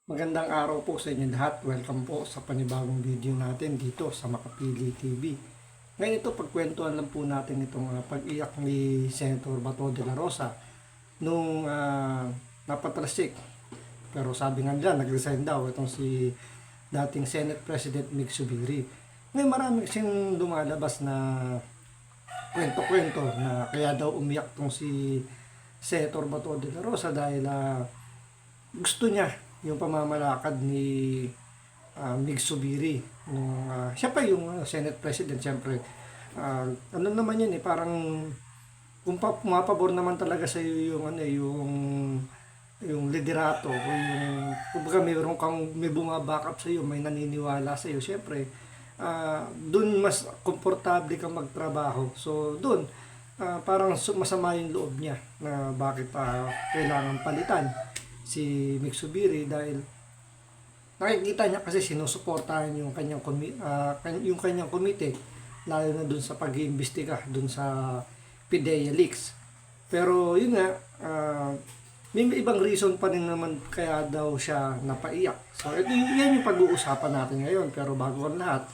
Magandang araw po sa inyo lahat. Welcome po sa panibagong video natin dito sa Makapili TV. Ngayon ito, pagkwentuhan lang po natin itong pag-iyak ni Senator Bato de la Rosa nung napatrasik. Pero sabi nga nila, nag-resign daw itong si dating Senate President Mig Zubiri. Ngayon marami kasing lumalabas na kwento-kwento na kaya daw umiyak tong si Senator Bato de la Rosa dahil gusto niya yung pamamalakad ni Mig Zubiri nung siya pa yung Senate President. Siyempre ano naman yun parang kung pumapabor naman talaga sa iyo yung yung liderato o yung kumbaga may bumabackup sa iyo, may naniniwala sa iyo, siyempre doon mas komportable kang magtrabaho. So doon parang masama yung loob niya na bakit kailangan palitan si Mig Zubiri dahil nakikita niya kasi sinusuportahan yung kanyang komite, lalo na dun sa pag-iimbestiga dun sa PDEA leaks. Pero yun nga, may ibang reason pa rin naman kaya daw siya napaiyak. So yan yung pag-uusapan natin ngayon. Pero bago ang lahat,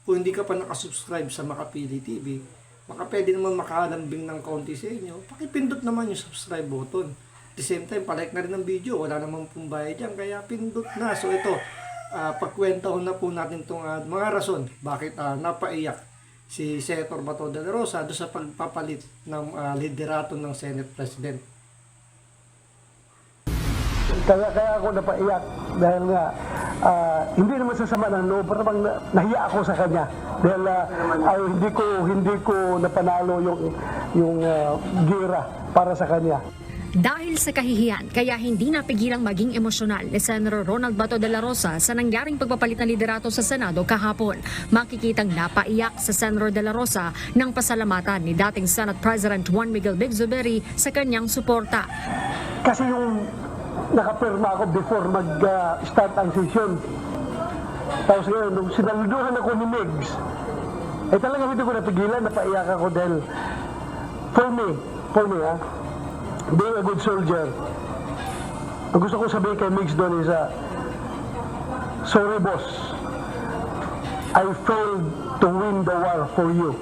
kung hindi ka pa nakasubscribe sa Makapili TV, baka pwede naman makalambing ng konti sa inyo, pakipindot naman yung subscribe button. At the same time, palike na rin ang video. Wala namang pumbayad dyan, kaya pindot na. So ito, pagkwentahon na po natin itong mga rason bakit napaiyak si Senator Bato de la Rosa doon sa pagpapalit ng liderato ng Senate President. Kaya ako napaiyak dahil nga hindi naman sa sama ng loob, pero nahiya ako sa kanya dahil hindi ko napanalo yung gira para sa kanya. Dahil sa kahihiyan, kaya hindi napigilang maging emosyonal ni Senator Ronald Bato de la Rosa sa nangyaring pagpapalit ng liderato sa Senado kahapon. Makikitang napaiyak sa Senator de la Rosa ng pasalamatan ni dating Senate President Juan Miguel Mig Zubiri sa kanyang suporta. Kasi yung nakapirma ako before mag-start ang session. Tapos ngayon, nung sinaluduhan ako ni Migs, talagang hindi ko napigilan, napaiyak ako dahil for me, being a good soldier, ang gusto ko sabihin kay Migs doon is, sorry boss, I failed to win the war for you.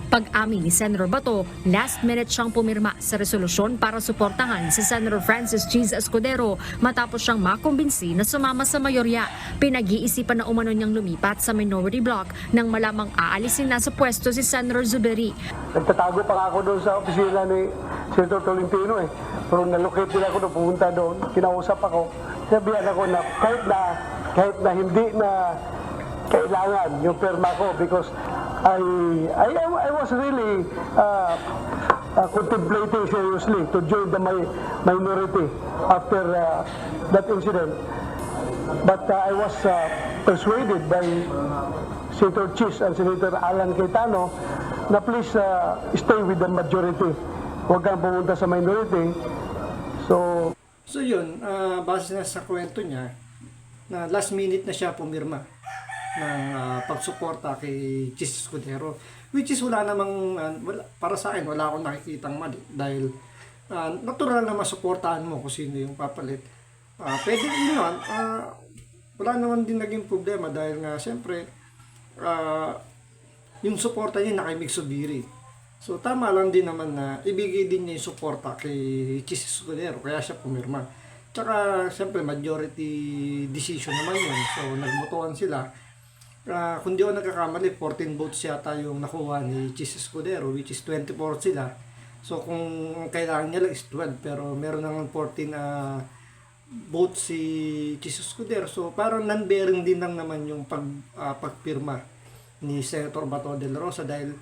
Pag-amin ni Senator Bato, last minute siyang pumirma sa resolusyon para suportahan si Senator Francis Cheese Escudero matapos siyang makumbinsi na sumama sa mayorya. Pinag-iisipan na umano niyang lumipat sa minority bloc nang malamang aalisin na sa pwesto si Senator Zubiri. Nagtatago pa nga ako doon sa opisina ni Senator Tolentino pero nalocate din ako doon, pumunta doon, kinausap ako. Sabihan ako na kahit na hindi na kailangan yung perma ko because I was really contemplating seriously to join the minority after that incident. But I was persuaded by Senator Cheese and Senator Alan Cayetano na please stay with the majority. Huwag kang pumunta sa minority. So yun, base na sa kwento niya, na last minute na siya pumirma ng pagsuporta kay Cheese Escudero, which is wala namang para sa akin wala akong nakikitang mali dahil natural na masuportahan mo kung sino yung papalit. Pwede yun wala naman din naging problema dahil nga siyempre yung suporta niya na kay Mig Zubiri. So tama lang din naman na ibigay din niya yung suporta kay Cheese Escudero, kaya siya pumirma. Tsaka siyempre majority decision naman yun, so nagbotohan sila. Kung di ako nagkakamali, 14 votes yata yung nakuha ni Cheese Escudero, which is 24 sila. So kung kailangan niya lang is 12, pero meron nang 14 votes si Cheese Escudero. So parang non-bearing din lang naman yung pagpirma ni Senator Bato de la Rosa dahil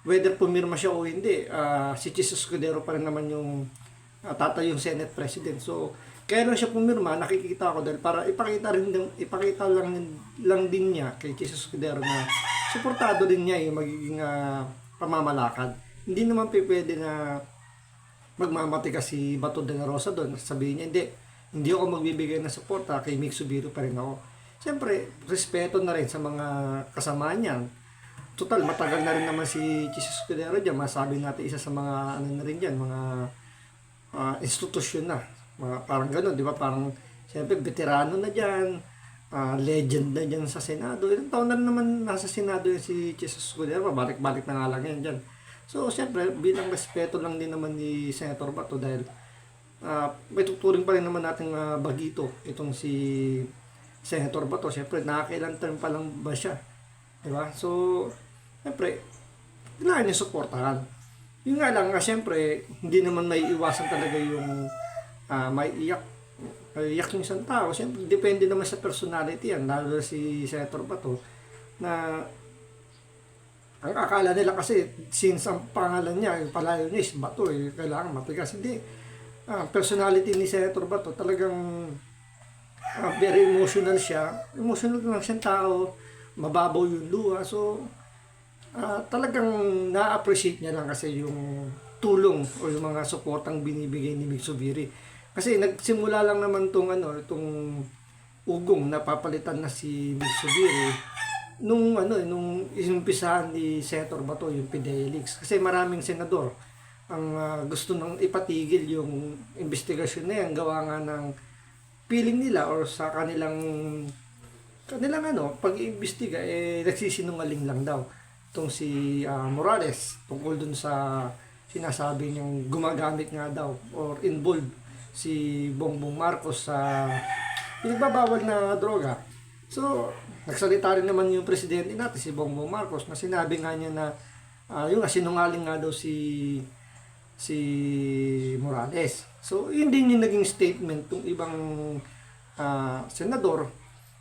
whether pumirma siya o hindi, si Cheese Escudero pa rin naman yung tatayong Senate President. So kaya lang siya pumirma, nakikita ko dahil para ipakita lang din niya kay Cheese Escudero na suportado din niya yung magiging pamamalakad. Hindi naman pwede na magmamatigas si Bato de la Rosa doon. Sabihin niya, hindi ako magbibigay ng suporta kay Mig Zubiri pa rin ako. Siyempre, respeto na rin sa mga kasama niyan. Total, matagal na rin naman si Cheese Escudero dyan. Masabi natin isa sa mga ano na rin dyan, mga institusyon na. Parang gano'n, di ba? Parang Siyempre, veterano na dyan, legend na dyan sa Senado. Ilang taon na naman nasa Senado yung si Jesus Escudero, balik-balik na nga lang yan dyan. So, siyempre, bilang respeto lang din naman ni Senator Bato dahil may tuturing pa rin naman nating bagito itong si Senator Bato. Siyempre, nakakailan term pa lang ba siya? Diba? So, siyempre, kailangan niya suportahan. Yun nga lang, siyempre, hindi naman may iwasan talaga yung may iyak yung isang tao. Siyempre, depende naman sa personality yan, lalo si Senator Bato, na ang akala nila kasi, since ang pangalan niya, yung palayo niya is Bato, kailangan matigas. Hindi. Personality ni Senator Bato, talagang very emotional siya. Emotional lang siyang tao, mababaw yung luha. So, talagang na-appreciate niya lang kasi yung tulong o yung mga suportang binibigay ni Mig Zubiri. Kasi nagsimula lang naman itong ugong na papalitan na si Mig Zubiri nung inumpisahan ni Senator Bato yung PDEA-Leaks. Kasi maraming senador ang gusto nang ipatigil yung investigasyon na yan, gawa nga ng feeling nila or sa kanilang pag-iimbestiga nagsisinungaling lang daw itong si Morales tungkol dun sa sinasabi niyang gumagamit nga daw or involved si Bongbong Marcos sa pinagbabawal na droga. So, nagsalita rin naman yung presidente natin, si Bongbong Marcos, na sinabi nga niya na sinungaling nga daw si Morales. So, yun din yung naging statement ng ibang senador,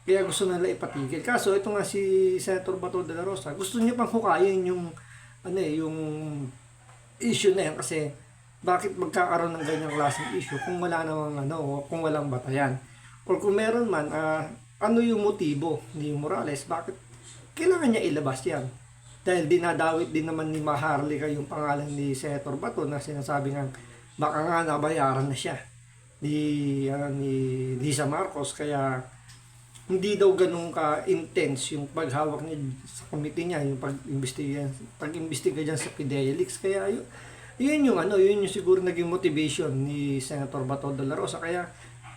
kaya gusto nila ipatigil. Kaso, ito nga si Senator Bato de la Rosa, gusto niya pang hukayin yung issue na yan kasi bakit magkakaroon ng ganyang klaseng issue kung wala namang kung walang batayan. Or kung meron man, ano yung motibo ni Morales, bakit kailangan niya ilabas yan? Dahil dinadawit din naman ni Maharlika yung pangalan ni Senator Bato na sinasabi nga baka nga nabayaran na siya ni Lisa Marcos, kaya hindi daw ganun ka-intense yung paghawak niya sa committee niya, yung pag-imbestiga dyan sa PDEA-Leaks. Kaya yun yung siguro naging motivation ni Senator Bato de la Rosa, kaya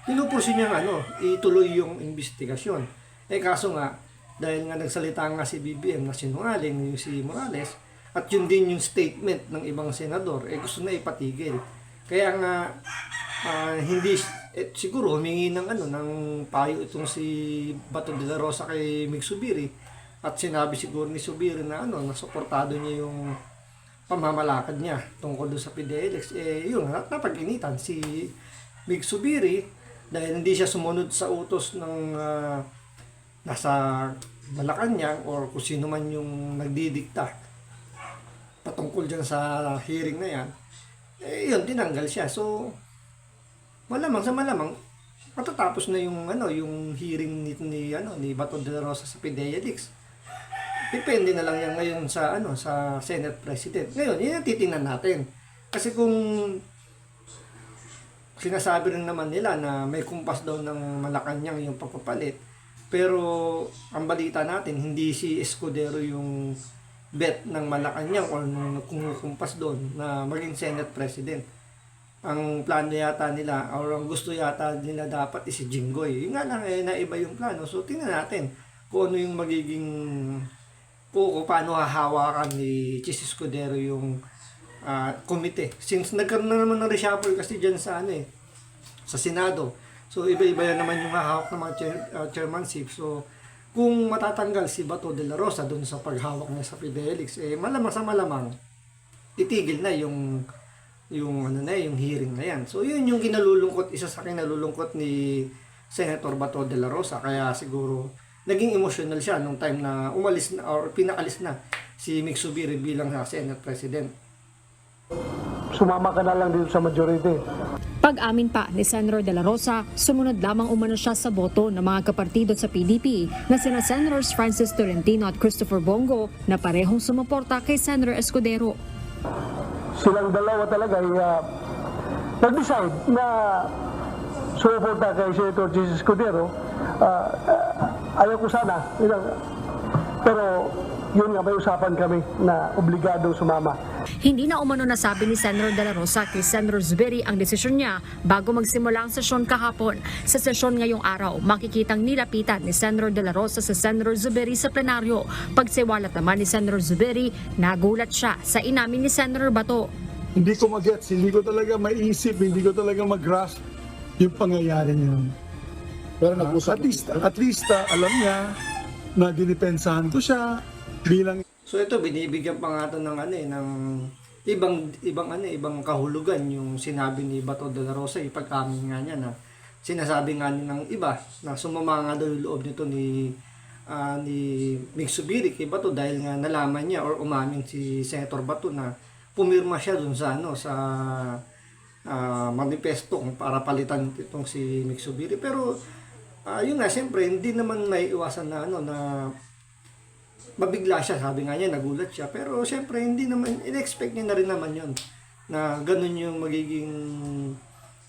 pinupursin niya ituloy yung investigasyon. Kaso nga, dahil nga nagsalita nga si BBM na sinungaling yung si Morales, at yun din yung statement ng ibang senador, gusto na ipatigil. Kaya nga, siguro humingi ng payo itong si Bato de la Rosa kay Mig Zubiri, at sinabi siguro ni Zubiri na nasuportado niya yung pamamalakad niya tungkol doon sa PDEA-Leaks. Yun, napag-initan si Mig Zubiri dahil hindi siya sumunod sa utos ng nasa Malacanang or kung sino man yung nagdidikta patungkol dyan sa hearing na yan. Yun, tinanggal siya. So, malamang matatapos na yung hearing ni Bato de la Rosa sa PDEA-Leaks. Depende na lang yan ngayon sa Senate President. Ngayon, yun ang titingnan natin. Kasi kung sinasabi rin naman nila na may kumpas daw ng Malacanang yung pagpapalit, pero ang balita natin, hindi si Escudero yung bet ng Malacanang o nung kumukumpas doon na maging Senate President. Ang plano yata nila, or ang gusto yata nila dapat is si Jinggoy. Yung nga lang, naiba yung plano. So, tingnan natin kung ano yung magiging, kung paano hahawakan ni Chis Escudero yung komite. Since nagkaroon na naman ng reshuffle kasi dyan sa sa Senado. So, iba-iba yan naman yung hahawak ng mga chairmanship. So, kung matatanggal si Bato de la Rosa doon sa paghawak niya sa PDEA-Leaks, malamang itigil na yung hearing na yan. So, yun yung isa sa kinalulungkot ni Senator Bato de la Rosa. Kaya siguro, naging emotional siya nung time na umalis na or pinaalis na si Mig Zubiri bilang Senate President. Sumama ka na lang dito sa majority. Pag-amin pa ni Senador de la Rosa, sumunod lamang umano siya sa boto ng mga kapartido sa PDP na sina Senators Francis Tolentino at Christopher Bongo na parehong sumuporta kay Senator Escudero. Silang dalawa talaga ay nag-decide na sumuporta kay Senator Chis Escudero. Ayaw ko sana. Pero yun nga, may usapan kami na obligadong sumama. Hindi na umano nasabi ni Senador De La Rosa kay Senador Zubiri ang desisyon niya bago magsimula ang sesyon kahapon. Sa sesyon ngayong araw, makikitang nilapitan ni Senador De La Rosa sa Senador Zubiri sa plenaryo. Pagsiwalat naman ni Senador Zubiri, nagulat siya sa inamin ni Senador Bato. Hindi ko mag-gets, hindi ko talaga maiisip, hindi ko talaga mag-grasp yung pangyayari niya. Pero nag-usap At least alam niya na dinipensahan ko siya bilang So ito binibigyan pa nga ito ng ng ibang kahulugan yung sinabi ni Bato de la Rosa, ipag-amin nga niya na sinasabi nga ng iba na sumama nga daw yung loob nito ni Mig Zubiri kay Bato dahil nga nalaman niya or umamin si Senator Bato na pumirma siya dun sa manifesto para palitan itong si Mig Zubiri. Pero yun nga, siyempre hindi naman may iwasan na na mabigla siya, sabi nga niya, nagulat siya. Pero siyempre, hindi naman, in-expect niya na rin naman yun, na ganun yung magiging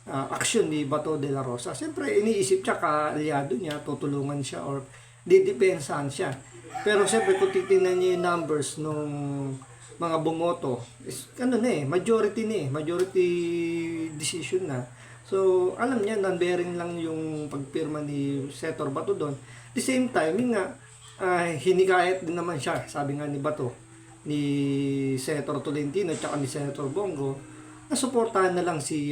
aksyon ni Bato de la Rosa. Siyempre, iniisip siya, kaalyado niya, tutulungan siya, or didepensahan siya. Pero siyempre, kung titingnan niya yung numbers nung mga bumoto, is, majority decision na. So, alam niya, non-bearing lang yung pagpirma ni Senator Bato doon. At the same time, yun nga, hinikayat din naman siya, sabi nga ni Bato, ni Senator Tolentino at ni Senator Bongo, na suportahan na lang si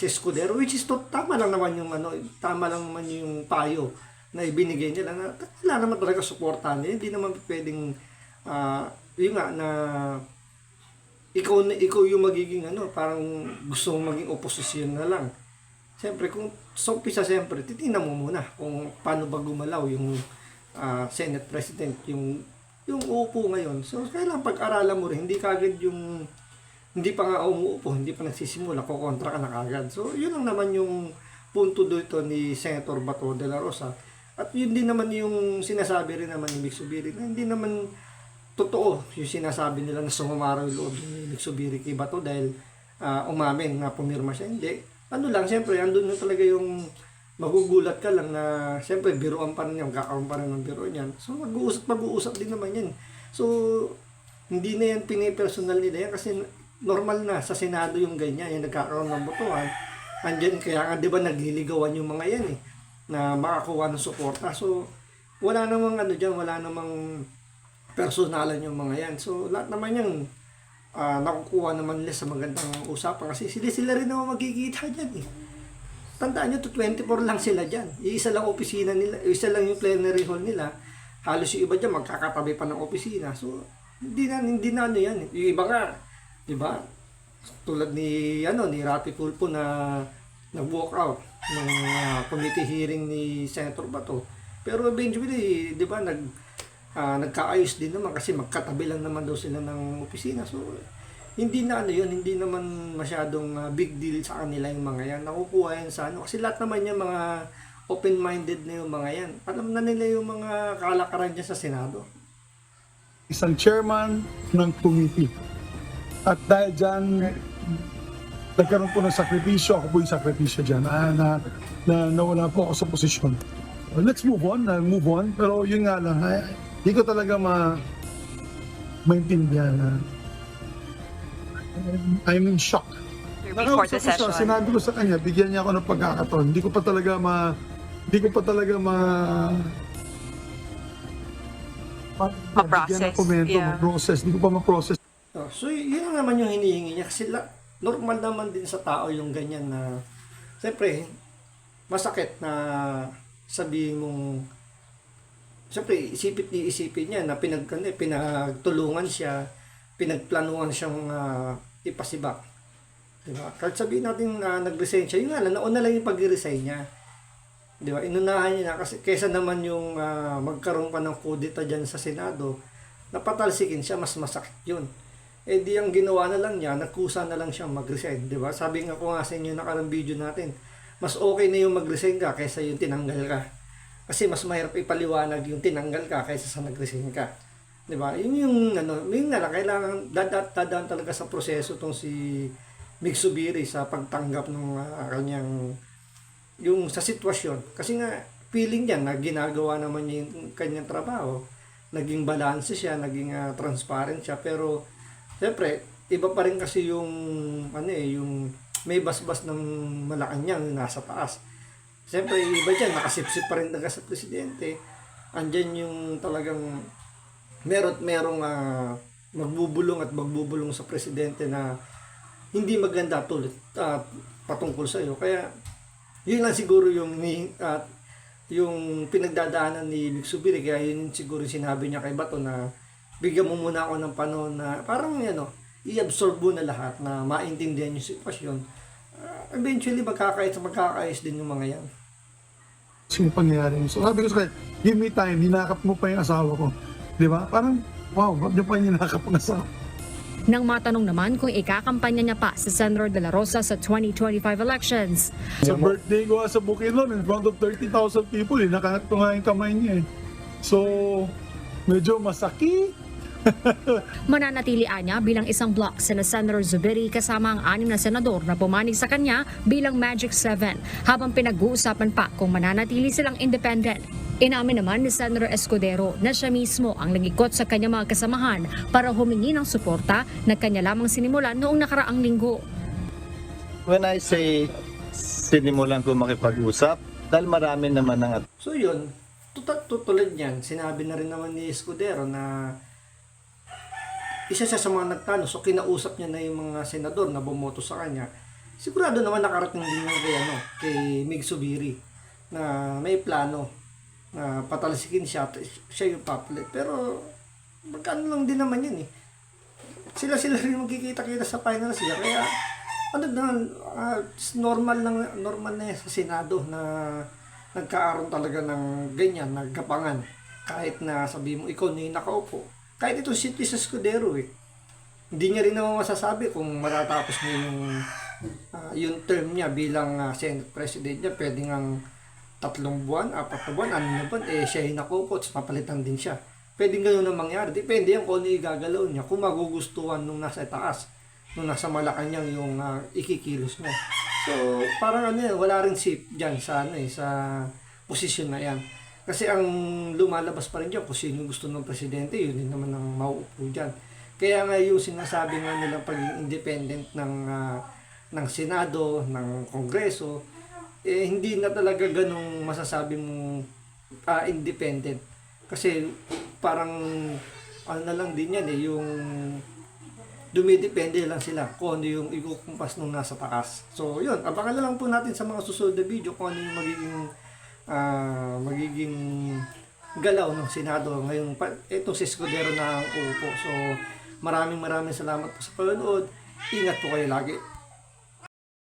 Escudero, which is tama lang naman yung payo na ibinigay nila na wala naman talaga suportahan niya. Hindi naman pwedeng yun nga na ikaw yung magiging parang gusto mong maging oposisyon na lang. Siyempre, kung sa umpisa, siyempre, titingnan mo muna kung paano ba gumalaw yung Senate President, yung uupo ngayon. So, kailangan pag-aralan mo rin, hindi kagad yung, hindi pa nga umuupo, hindi pa nagsisimula, kukontra ka na kagad. So, yun lang naman yung punto dito ni Senator Bato de la Rosa. At yun din naman yung sinasabi rin naman ni Mig Zubiri, na hindi naman totoo yung sinasabi nila na sumamaraw yung loob ni Mig Zubiri kay Bato dahil umamin na pumirma siya. Hindi. Lang, siyempre, andun na talaga yung magugulat ka lang na, siyempre, biruan pa rin yan, kakaroon pa rin ng biro niyan. So, mag-uusap din naman yan. So, hindi na yan pinipersonal nila yan kasi normal na sa Senado yung ganyan, yung nagkakaroon ng botohan. Andyan, kaya nga, di ba, nagliligawan yung mga yan na makakuha ng suporta. So, wala namang wala namang personalan yung mga yan. So, lahat naman yan, nakukuha naman nila sa magandang usapan kasi sila rin naman magkikita dyan Tandaan nyo, 24 lang sila dyan. Isa lang opisina nila, isa lang yung plenary hall nila. Halos yung iba dyan magkakatabi pa ng opisina. So, hindi na yan. Yung iba nga, di ba? Tulad ni Rapi Tulfo na nag-walk out ng committee hearing ni Senator Bato. Pero eventually, di ba, nagkaayos din naman kasi magkatabi lang naman daw sila ng opisina. So, hindi na hindi naman masyadong big deal sa kanila yung mga yan. Nakukuha yan sa kasi lahat naman yung mga open-minded na yung mga yan. Alam na nila yung mga kalakaran dyan sa Senado. isang chairman ng committee. At dahil dyan, nagkaroon po ng sakripisyo, ako po yung sakripisyo dyan, na nawala po ako sa posisyon. Let's move on. Pero yun nga lang, hindi ko talaga maintindihan. I'm in shock. Before the Nakausap ko siya, session. sinabi ko sa kanya, bigyan niya ako ng pagkakataon. Hindi ko pa talaga Ma-process, bigyan ng komento, yeah. ma-process. Hindi ko pa ma-process. So, yun naman yung hinihingi niya kasi normal naman din sa tao yung ganyan na siyempre, masakit na sabihin mong siyempre, isipin niya na pinagtulungan siya, pinagplanuhan siyang ipasibak. Diba? Kahit sabihin natin na nag-resign siya, yun nga, nauna lang yung pag-resign niya. Diba? Inunahan niya na kasi kesa naman yung magkaroon pa ng kudeta dyan sa Senado, napatalsikin siya, mas masakit yun. Eh di ang ginawa na lang niya, nagkusa na lang siyang mag-resign. Diba? Sabi nga ko nga sa inyo nakarang video natin, mas okay na yung mag-resign ka kaysa yung tinanggal ka. Kasi mas mahirap ipaliwanag yung tinanggal ka kaysa sa nag-resign ka. 'Di ba? Yun nga lang kailangan dadaan talaga sa proseso tong si Mig Zubiri sa pagtanggap ng kanyang yung sa sitwasyon. Kasi nga feeling niya na ginagawa naman niya yung kanyang trabaho naging balance siya, naging transparent siya, pero siyempre iba pa rin kasi yung yung may basbas ng Malacanang yung nasa taas. Siyempre iba diyan, nakasipsip pa rin talaga sa presidente. Andyan yung talagang merong magbubulong at magbubulong sa presidente na hindi maganda patungkol sa iyo. Kaya yun lang siguro yung pinagdadaanan ni Mig Zubiri, kaya yun siguro sinabi niya kay Bato na bigyan mo muna ako ng panahon na parang i-absorb mo na lahat, na maintindihan yung sitwasyon. Eventually magkakayos din yung mga yan. Yung pangyayari mo. So sabi ko sa kanya, give me time, hinakap mo pa yung asawa ko. Di ba? Parang, wow, ba't niyo pa hinakap ang asawa? Nang matanong naman kung ikakampanya niya pa si Senador De La Rosa sa 2025 elections, Sa birthday ko sa Bukidnon, in front of 30,000 people, nakahat ko nga yung kamay niya eh. So, medyo masakit. mananatili niya bilang isang block sina Senator Zubiri kasama ang 6 na senador na pumanig sa kanya bilang Magic 7, habang pinag-uusapan pa kung mananatili silang independent. Inamin naman ni Senator Escudero na siya mismo ang nag-ikot sa kanyang mga kasamahan para humingi ng suporta na kanya lamang sinimulan noong nakaraang linggo. When I say sinimulan ko makipag-usap, dahil marami naman ang So yun, tulad niyan, sinabi na rin naman ni Escudero na isa siya sa mga nagtanong, so kinausap niya na yung mga senador na bumoto sa kanya. Sigurado naman nakarating din yung kay Mig Zubiri na may plano na patalsikin siya yung papalit. Pero magkano lang din naman yun eh. Sila rin magkikita-kita sa finals niya. Kaya normal na yan sa Senado na nagkaaroon talaga ng ganyan, nagkapangan. Kahit na sabi mo, ikaw na yung nakaupo. Kahit ito si Escudero eh. Hindi niya rin naman masasabi kung matatapos niya yung term niya bilang Senate President niya. Pwede ngang 3 buwan, 4 buwan, 6 na buwan, siya yung nakaupo, papalitan din siya. Pwede gano'n na mangyari. Depende yan kung ano yung gagalaw niya. Kung magugustuhan nung nasa taas, nung nasa Malacanang yung ikikilos niya. So, parang wala rin safe dyan sa posisyon na yan. Kasi ang lumalabas pa rin dyan kung sino gusto ng presidente, yun din naman ang mauupo dyan. Kaya nga yung sinasabi nga nilang pagiging independent ng Senado, ng Kongreso, hindi na talaga ganong masasabi mo independent. Kasi parang na lang din yan yung dumidepende lang sila kung ano yung ikukumpas nung nasa taas. So yun, abangan na lang po natin sa mga susunod na video kung ano yung magiging galaw ng Senado ngayong itong si Escudero na ang uupo. So maraming salamat po sa panonood. Ingat po kayo lagi.